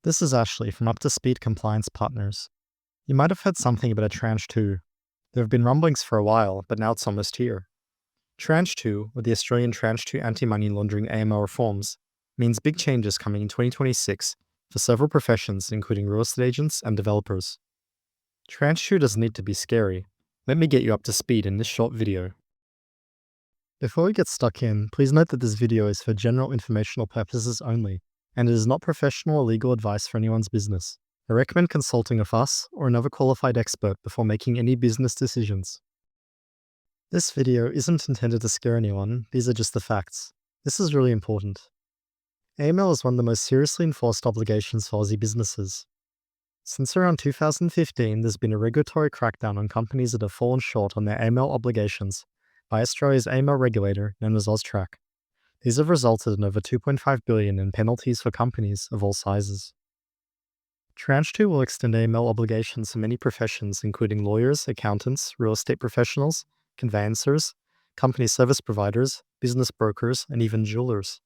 This is Ashley from Up to Speed Compliance Partners. You might have heard something about a Tranche 2. There have been rumblings for a while, but now it's almost here. Tranche 2, or the Australian Tranche 2 anti-money laundering AML reforms, means big changes coming in 2026 for several professions, including real estate agents and developers. Tranche 2 doesn't need to be scary. Let me get you up to speed in this short video. Before we get stuck in, please note that this video is for general informational purposes only, and it is not professional or legal advice for anyone's business. I recommend consulting with us or another qualified expert before making any business decisions. This video isn't intended to scare anyone, these are just the facts. This is really important. AML is one of the most seriously enforced obligations for Aussie businesses. Since around 2015, there's been a regulatory crackdown on companies that have fallen short on their AML obligations by Australia's AML regulator known as AUSTRAC. These have resulted in over $2.5 billion in penalties for companies of all sizes. Tranche 2 will extend AML obligations to many professions including lawyers, accountants, real estate professionals, conveyancers, company service providers, business brokers, and even jewelers.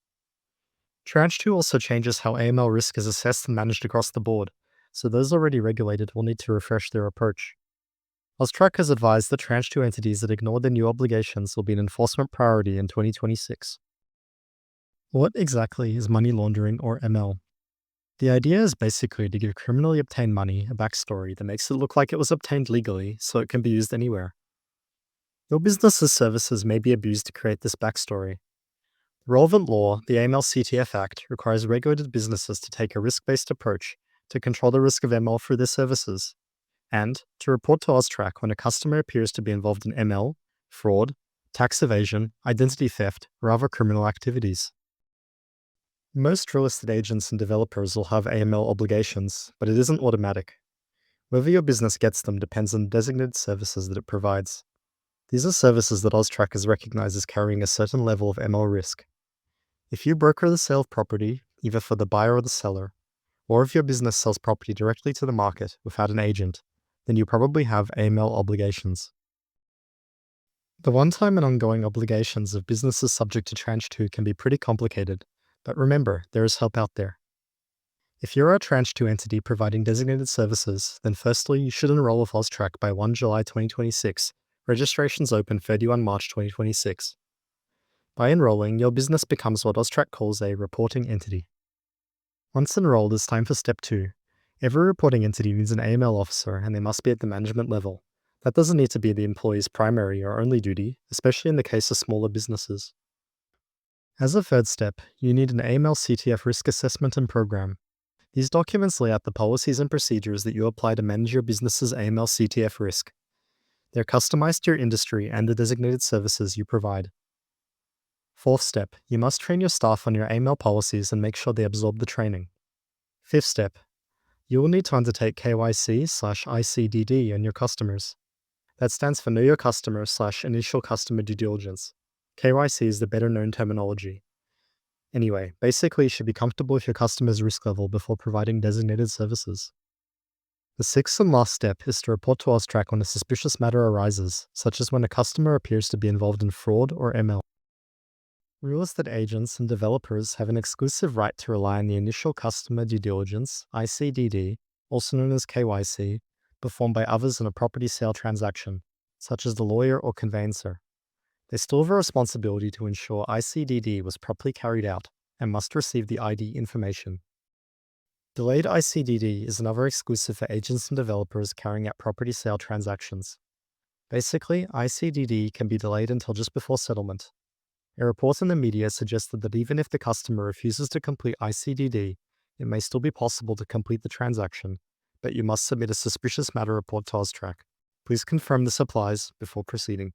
Tranche 2 also changes how AML risk is assessed and managed across the board, so those already regulated will need to refresh their approach. AUSTRAC has advised that Tranche 2 entities that ignore their new obligations will be an enforcement priority in 2026. What exactly is money laundering or ML? The idea is basically to give criminally obtained money a backstory that makes it look like it was obtained legally so it can be used anywhere. Your business's services may be abused to create this backstory. The relevant law, the AML-CTF Act, requires regulated businesses to take a risk-based approach to control the risk of ML through their services, and to report to AUSTRAC when a customer appears to be involved in ML, fraud, tax evasion, identity theft, or other criminal activities. Most real estate agents and developers will have AML obligations, but it isn't automatic. Whether your business gets them depends on the designated services that it provides. These are services that AUSTRAC has recognized as carrying a certain level of ML risk. If you broker the sale of property, either for the buyer or the seller, or if your business sells property directly to the market without an agent, then you probably have AML obligations. The one-time and ongoing obligations of businesses subject to Tranche 2 can be pretty complicated, but remember, there is help out there. If you're a Tranche 2 entity providing designated services, then firstly, you should enroll with AUSTRAC by 1 July 2026. Registrations open 31 March 2026. By enrolling, your business becomes what AUSTRAC calls a reporting entity. Once enrolled, it's time for Step 2. Every reporting entity needs an AML officer, and they must be at the management level. That doesn't need to be the employee's primary or only duty, especially in the case of smaller businesses. As a third step, you need an AML-CTF risk assessment and program. These documents lay out the policies and procedures that you apply to manage your business's AML-CTF risk. They're customized to your industry and the designated services you provide. Fourth step, you must train your staff on your AML policies and make sure they absorb the training. Fifth step, you will need to undertake KYC/ICDD on your customers. That stands for Know Your Customer / Initial Customer Due Diligence. KYC is the better known terminology. Anyway, basically you should be comfortable with your customer's risk level before providing designated services. The sixth and last step is to report to AUSTRAC when a suspicious matter arises, such as when a customer appears to be involved in fraud or ML. Real estate agents and developers have an exclusive right to rely on the Initial Customer Due Diligence, ICDD, also known as KYC, performed by others in a property sale transaction, such as the lawyer or conveyancer. They still have a responsibility to ensure ICDD was properly carried out and must receive the ID information. Delayed ICDD is another exclusive for agents and developers carrying out property sale transactions. Basically, ICDD can be delayed until just before settlement. A report in the media suggested that even if the customer refuses to complete ICDD, it may still be possible to complete the transaction, but you must submit a suspicious matter report to AUSTRAC. Please confirm this applies before proceeding.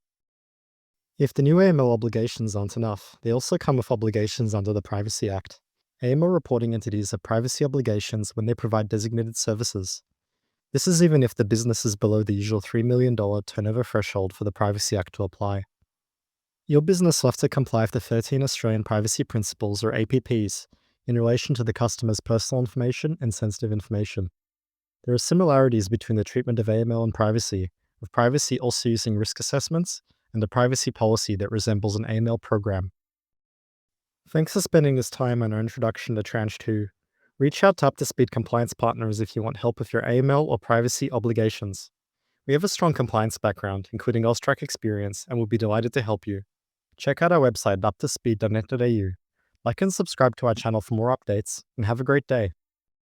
If the new AML obligations aren't enough, they also come with obligations under the Privacy Act. AML reporting entities have privacy obligations when they provide designated services. This is even if the business is below the usual $3 million turnover threshold for the Privacy Act to apply. Your business will have to comply with the 13 Australian Privacy Principles or APPs in relation to the customer's personal information and sensitive information. There are similarities between the treatment of AML and privacy, with privacy also using risk assessments and a privacy policy that resembles an AML program. Thanks for spending this time on our introduction to Tranche 2. Reach out to up-to-speed compliance partners if you want help with your AML or privacy obligations. We have a strong compliance background, including Austrac experience, and we'll be delighted to help you. Check out our website, uptospeed.net.au. Like and subscribe to our channel for more updates, and have a great day.